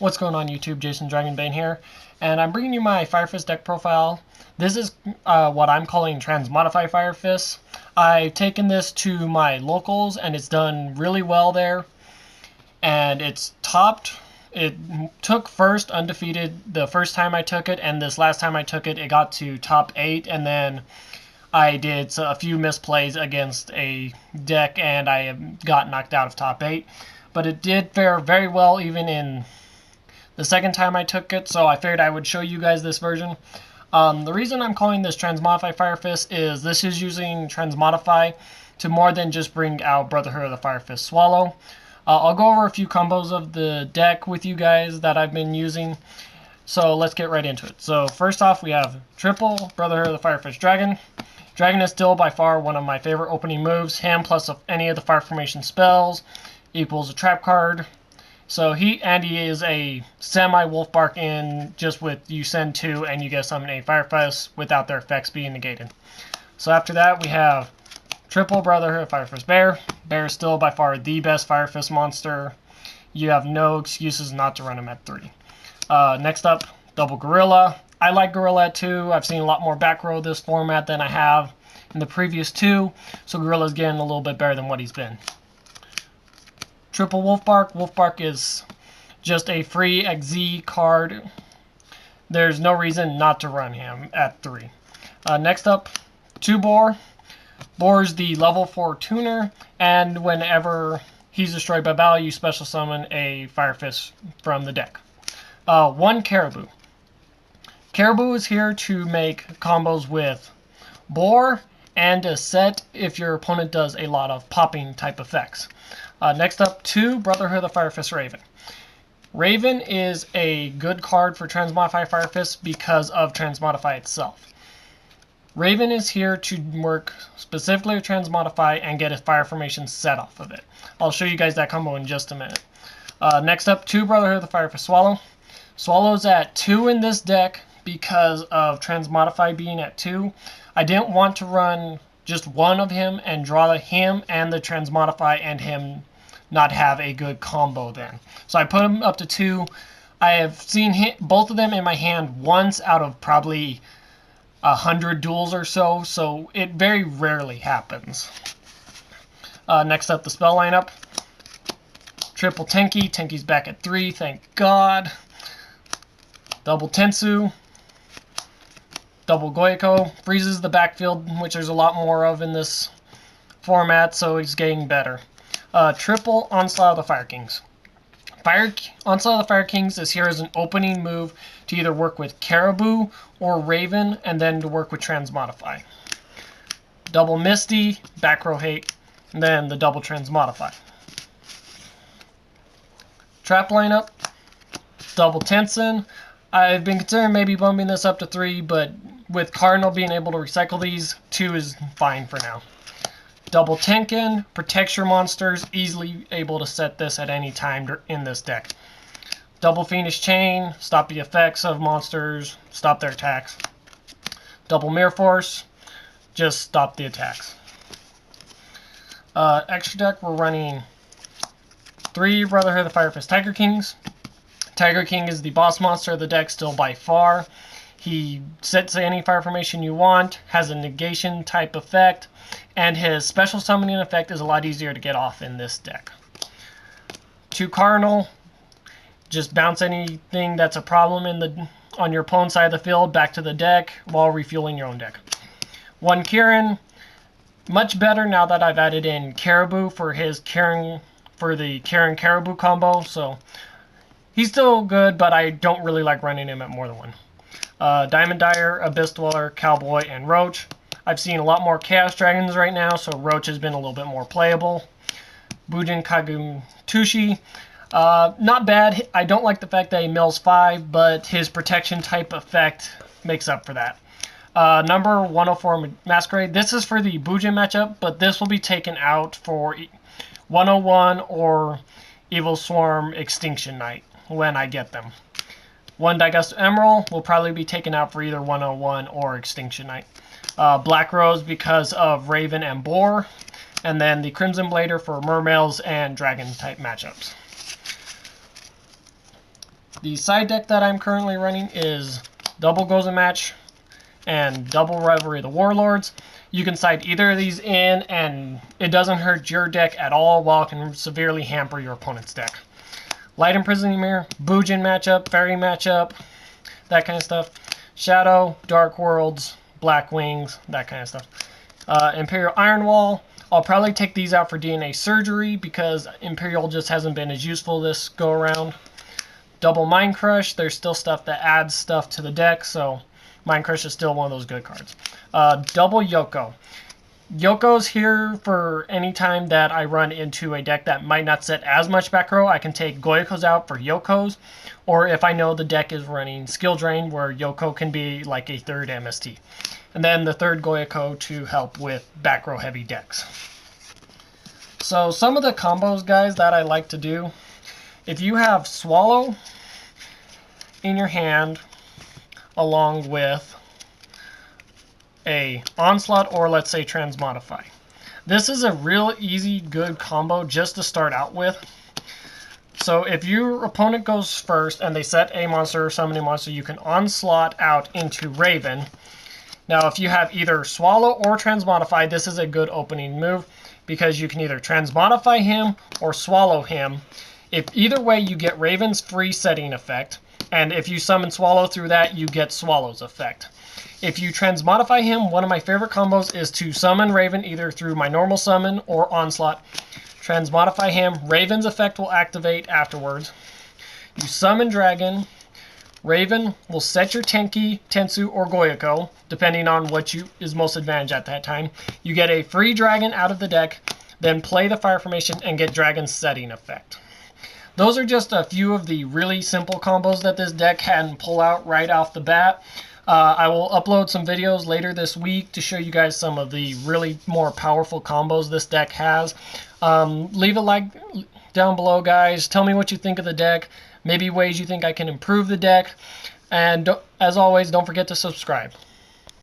What's going on YouTube? Jason Dragonbane here, and I'm bringing you my Fire Fist deck profile. This is what I'm calling Transmodify Fire Fist. I've taken this to my locals and it's done really well there, and it's topped. It took first undefeated the first time I took it, and this last time I took it, it got to top 8, and then I did a few misplays against a deck and I got knocked out of top 8. But it did fare very well even in the second time I took it, so I figured I would show you guys this version. The reason I'm calling this Transmodify Fire Fist is this is using Transmodify to more than just bring out Brotherhood of the Fire Fist Swallow. I'll go over a few combos of the deck with you guys that I've been using, so let's get right into it. So first off, we have triple Brotherhood of the Fire Fist Dragon. Dragon is still by far one of my favorite opening moves. Him plus any of the fire formation spells equals a trap card. So he is a semi-wolf bark in just with you send 2 and you get summon a Fire Fist without their effects being negated. So after that we have triple Brotherhood of Fire Fist Bear. Bear is still by far the best Fire Fist monster. You have no excuses not to run him at 3. Next up, double Gorilla. I like Gorilla at 2. I've seen a lot more back row this format than I have in the previous 2. So Gorilla's getting a little bit better than what he's been. Triple Wolfbark. Wolfbark is just a free XZ card. There's no reason not to run him at 3. Next up, 2 Boar. Boar is the level 4 tuner, and whenever he's destroyed by battle, you special summon a Fire Fist from the deck. 1 Caribou. Caribou is here to make combos with Boar and a set if your opponent does a lot of popping type effects. Next up, 2 Brotherhood of the Fire Fist Raven. Raven is a good card for Transmodify Fire Fist because of Transmodify itself. Raven is here to work specifically with Transmodify and get a fire formation set off of it. I'll show you guys that combo in just a minute. Next up, 2 Brotherhood of the Fire Fist Swallow. Swallow's at 2 in this deck because of Transmodify being at 2. I didn't want to run just one of him and draw him and the Transmodify and him not have a good combo then. So I put him up to 2. I have seen both of them in my hand once out of probably 100 duels or so, so it very rarely happens. Next up, the spell lineup. Triple Tenki. Tenki's back at 3, thank God. Double Tensu. Double Goiko. Freezes the backfield, which there's a lot more of in this format, so it's getting better. Triple Onslaught of the Fire Kings. Onslaught of the Fire Kings is here as an opening move to either work with Caribou or Raven, and then to work with Transmodify. Double Misty, back row hate, and then the double Transmodify. Trap lineup. Double Tensen. I've been considering maybe bumping this up to 3, but with Cardinal being able to recycle these, 2 is fine for now. Double Tenken protects your monsters, easily able to set this at any time in this deck. Double Fiendish Chain, stop the effects of monsters, stop their attacks. Double Mirror Force, just stop the attacks. Extra deck, we're running 3 Brotherhood of the Fire Fist Tiger Kings. Tiger King is the boss monster of the deck still by far. He sets any fire formation you want, has a negation type effect, and his special summoning effect is a lot easier to get off in this deck. 2 Cardinal, just bounce anything that's a problem on your opponent's side of the field back to the deck while refueling your own deck. 1 Kieran, much better now that I've added in Caribou for the Kieran Caribou combo, so he's still good, but I don't really like running him at more than 1. Diamond Dyer, Abyss Dweller, Cowboy, and Roach. I've seen a lot more Chaos Dragons right now, so Roach has been a little bit more playable. Bujin Kagutushi. Not bad. I don't like the fact that he mills 5, but his protection type effect makes up for that. Number 104 Masquerade. This is for the Bujin matchup, but this will be taken out for 101 or Evil Swarm Extinction Knight when I get them. 1 Digust Emerald will probably be taken out for either 101 or Extinction Knight. Black Rose because of Raven and Boar. And then the Crimson Blader for Mermails and Dragon type matchups. The side deck that I'm currently running is double Goes a Match and double Revelry of the Warlords. You can side either of these in, and it doesn't hurt your deck at all, while it can severely hamper your opponent's deck. Light Imprisoning Mirror, Boojin matchup, Fairy matchup, that kind of stuff. Shadow, Dark Worlds, Black Wings, that kind of stuff. Imperial Iron Wall. I'll probably take these out for DNA Surgery because Imperial just hasn't been as useful this go around. Double Mind Crush. There's still stuff that adds stuff to the deck, so Mind Crush is still one of those good cards. Double Yoko. Yoko's here for any time that I run into a deck that might not set as much back row. I can take Goyokos out for Yokos, or if I know the deck is running Skill Drain, where Yoko can be like a third MST. And then the third Goyoko to help with back row heavy decks. So some of the combos, guys, that I like to do, if you have Swallow in your hand along with a Onslaught, or let's say Transmodify. This is a real easy, good combo just to start out with. So if your opponent goes first and they set a monster or summon a monster, you can Onslaught out into Raven. Now if you have either Swallow or Transmodify, this is a good opening move because you can either Transmodify him or Swallow him. If either way, you get Raven's free setting effect, and if you summon Swallow through that, you get Swallow's effect. If you Transmodify him, one of my favorite combos is to summon Raven either through my normal summon or Onslaught. Transmodify him, Raven's effect will activate afterwards. You summon Dragon, Raven will set your Tenki, Tensu, or Goyoko, depending on what is most advantaged at that time. You get a free Dragon out of the deck, then play the Fire Formation and get Dragon's setting effect. Those are just a few of the really simple combos that this deck can pull out right off the bat. I will upload some videos later this week to show you guys some of the really more powerful combos this deck has. Leave a like down below, guys. Tell me what you think of the deck, maybe ways you think I can improve the deck. And as always, don't forget to subscribe.